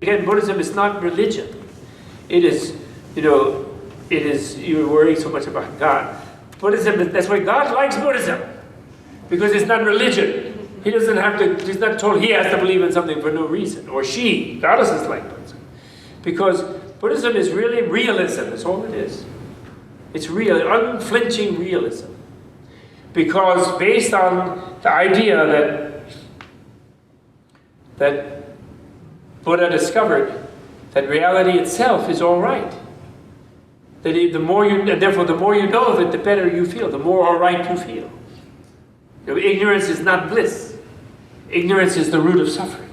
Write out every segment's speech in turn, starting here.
Again, Buddhism is not religion. It is, you're worrying so much about God. Buddhism, that's why God likes Buddhism. Because it's not religion. He doesn't have to, he's not told he has to believe in something for no reason. Or she, goddesses like Buddhism. Because Buddhism is really realism, that's all it is. It's real, unflinching realism. Because based on the idea that Buddha discovered that reality itself is all right. That therefore the more you know of it, the better you feel, the more all right you feel. Ignorance is not bliss. Ignorance is the root of suffering.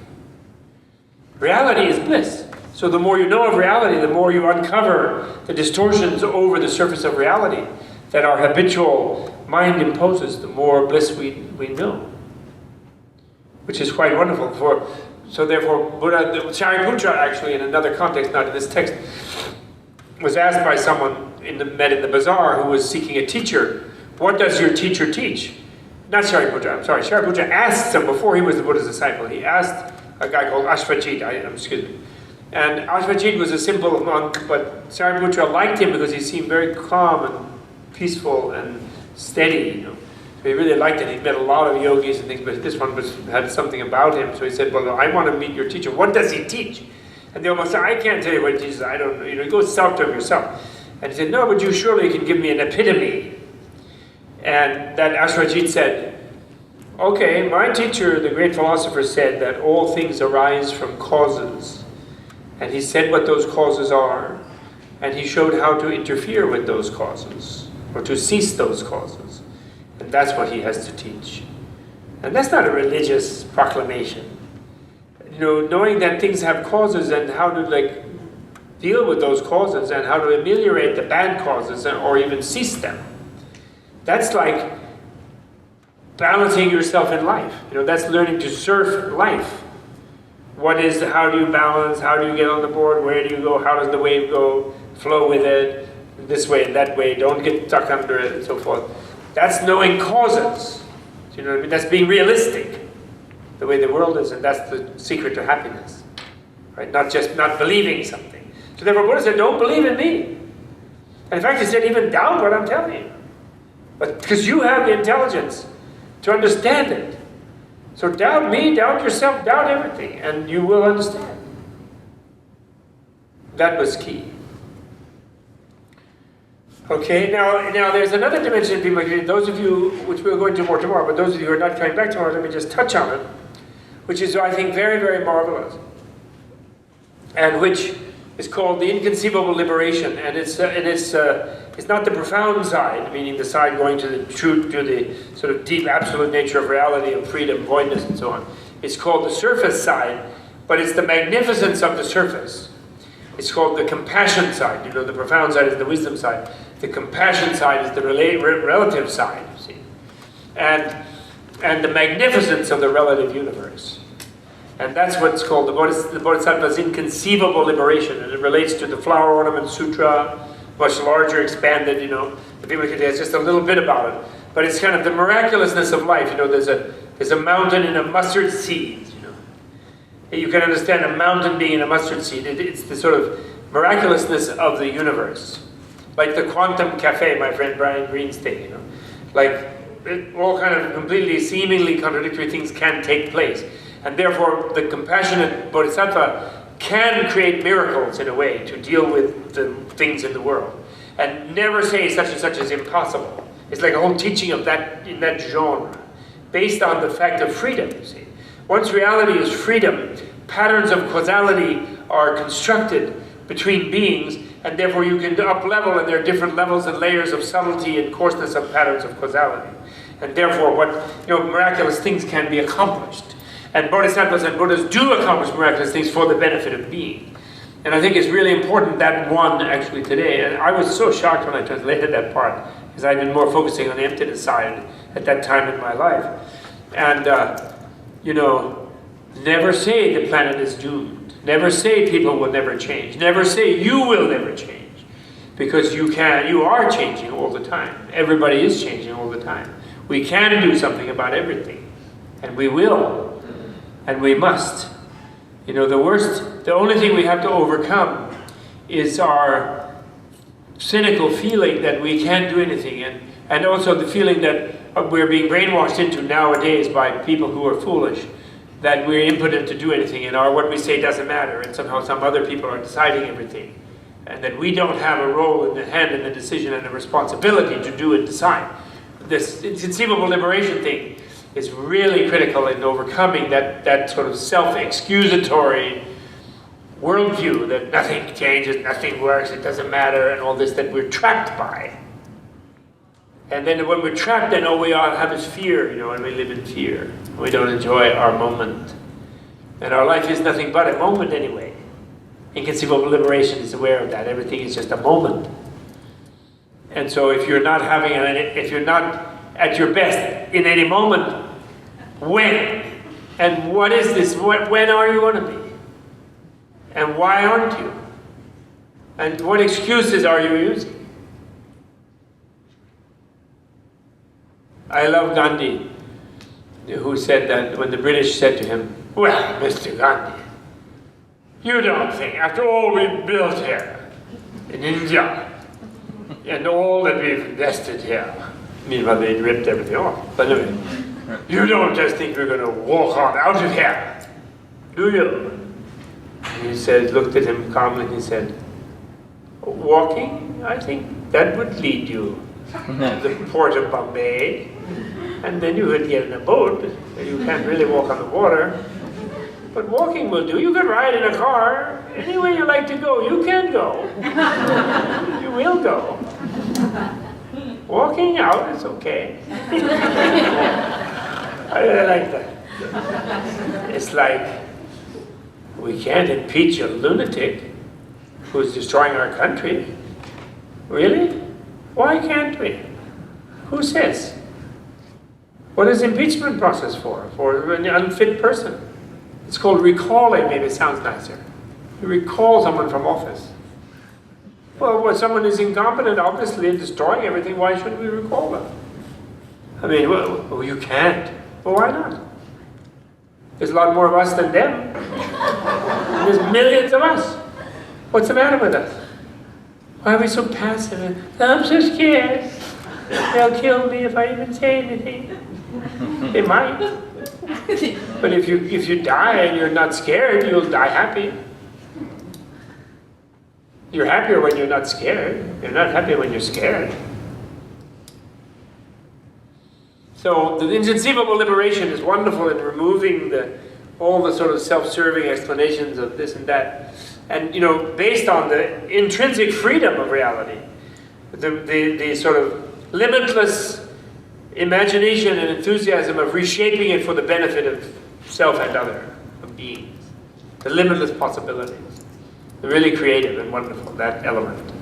Reality is bliss. So the more you know of reality, the more you uncover the distortions over the surface of reality that our habitual mind imposes, the more bliss we know. Which is quite wonderful. So therefore, Buddha, Shariputra actually in another context, not in this text, was asked by someone met in the bazaar who was seeking a teacher, what does your teacher teach? Not Shariputra, I'm sorry. Shariputra asked him, before he was the Buddha's disciple, he asked a guy called Ashvajit, excuse me. And Ashvajit was a simple monk, but Shariputra liked him because he seemed very calm and peaceful and steady, So he really liked it. He met a lot of yogis and things, but this one had something about him. So he said, well, I want to meet your teacher. What does he teach? And they almost said, I can't tell you what he teaches. I don't know. Go talk to him yourself. And he said, no, but you surely can give me an epitome. And that Ashvajit said, okay, my teacher, the great philosopher, said that all things arise from causes. And he said what those causes are. And he showed how to interfere with those causes, or to cease those causes. And that's what he has to teach. And that's not a religious proclamation. Knowing that things have causes and how to deal with those causes and how to ameliorate the bad causes or even cease them. That's like balancing yourself in life. That's learning to surf life. How do you balance? How do you get on the board? Where do you go? How does the wave go? Flow with it, this way and that way. Don't get stuck under it and so forth. That's knowing causes. Do you know what I mean? That's being realistic, the way the world is, and that's the secret to happiness. Right? Not just not believing something. So therefore Buddha said, don't believe in me. And in fact he said, even doubt what I'm telling you. But because you have the intelligence to understand it. So doubt me, doubt yourself, doubt everything, and you will understand. That was key. Okay, now there's another dimension in Vimalakirti. Those of you, which we'll go into more tomorrow, but those of you who are not coming back tomorrow, let me just touch on it, which is, I think, very, very marvelous, and which is called the inconceivable liberation. And it's not the profound side, meaning the side going to the truth, to the sort of deep, absolute nature of reality, of freedom, voidness, and so on. It's called the surface side, but it's the magnificence of the surface. It's called the compassion side. The profound side is the wisdom side. The compassion side is the relative side, you see. And the magnificence of the relative universe. And that's what's called the Bodhisattva's inconceivable liberation. And it relates to the Flower Ornament Sutra, much larger, expanded, The Vimalakirti has just a little bit about it. But it's kind of the miraculousness of life. There's a mountain in a mustard seed. You can understand a mountain being in a mustard seed. It's the sort of miraculousness of the universe. Like the quantum cafe, my friend Brian Green's thing, all kind of completely, seemingly contradictory things can take place. And therefore, the compassionate bodhisattva can create miracles in a way to deal with the things in the world. And never say such and such is impossible. It's like a whole teaching of that, in that genre, based on the fact of freedom, you see. Once reality is freedom, patterns of causality are constructed between beings, and therefore you can up-level, and there are different levels and layers of subtlety and coarseness of patterns of causality. And therefore, miraculous things can be accomplished. And bodhisattvas and Buddhas do accomplish miraculous things for the benefit of being. And I think it's really important, that one, actually, today. And I was so shocked when I translated that part, because I'd been more focusing on the emptiness side at that time in my life. And, never say the planet is doomed. Never say people will never change. Never say you will never change. Because you are changing all the time. Everybody is changing all the time. We can do something about everything. And we will. And we must. You know, the only thing we have to overcome is our cynical feeling that we can't do anything, and also the feeling that we're being brainwashed into nowadays by people who are foolish, that we're impotent to do anything, and what we say doesn't matter, and somehow some other people are deciding everything, and that we don't have a role in the hand in the decision and a responsibility to do and decide. This inconceivable liberation thing is really critical in overcoming that sort of self-excusatory worldview that nothing changes, nothing works, it doesn't matter, and all this that we're trapped by. And then when we're trapped, then all we all have is fear, you know, and we live in fear. We don't enjoy our moment. And our life is nothing but a moment anyway. Inconceivable liberation is aware of that. Everything is just a moment. And so if you're not if you're not at your best in any moment, when? And what is this? When are you going to be? And why aren't you? And what excuses are you using? I love Gandhi, who said that when the British said to him, "Well, Mr. Gandhi, you don't think, after all we've built here in India, and all that we've invested here," meanwhile they'd ripped everything off, but anyway, "you don't just think we're going to walk on out of here, do you?" And he said, looked at him calmly, and he said, "Walking, I think that would lead you to the port of Bombay, and then you would get in a boat. You can't really walk on the water. But walking will do. You can ride in a car. Anywhere you like to go, you can go. You will go. Walking out is okay." I really like that. It's like, we can't impeach a lunatic who's destroying our country. Really? Why can't we? Who says? What is impeachment process for? For an unfit person. It's called recalling, maybe it sounds nicer. You recall someone from office. Well, when someone is incompetent, obviously, in destroying everything, why shouldn't we recall them? I mean, well, you can't. Well, why not? There's a lot more of us than them. There's millions of us. What's the matter with us? Why are we so passive? I'm so scared. They'll kill me if I even say anything. They might. But if you die and you're not scared, you'll die happy. You're happier when you're not scared. You're not happy when you're scared. So the inconceivable liberation is wonderful in removing all the sort of self-serving explanations of this and that. And, you know, based on the intrinsic freedom of reality, the sort of limitless imagination and enthusiasm of reshaping it for the benefit of self and other, of beings. The limitless possibilities. They're really creative and wonderful, that element.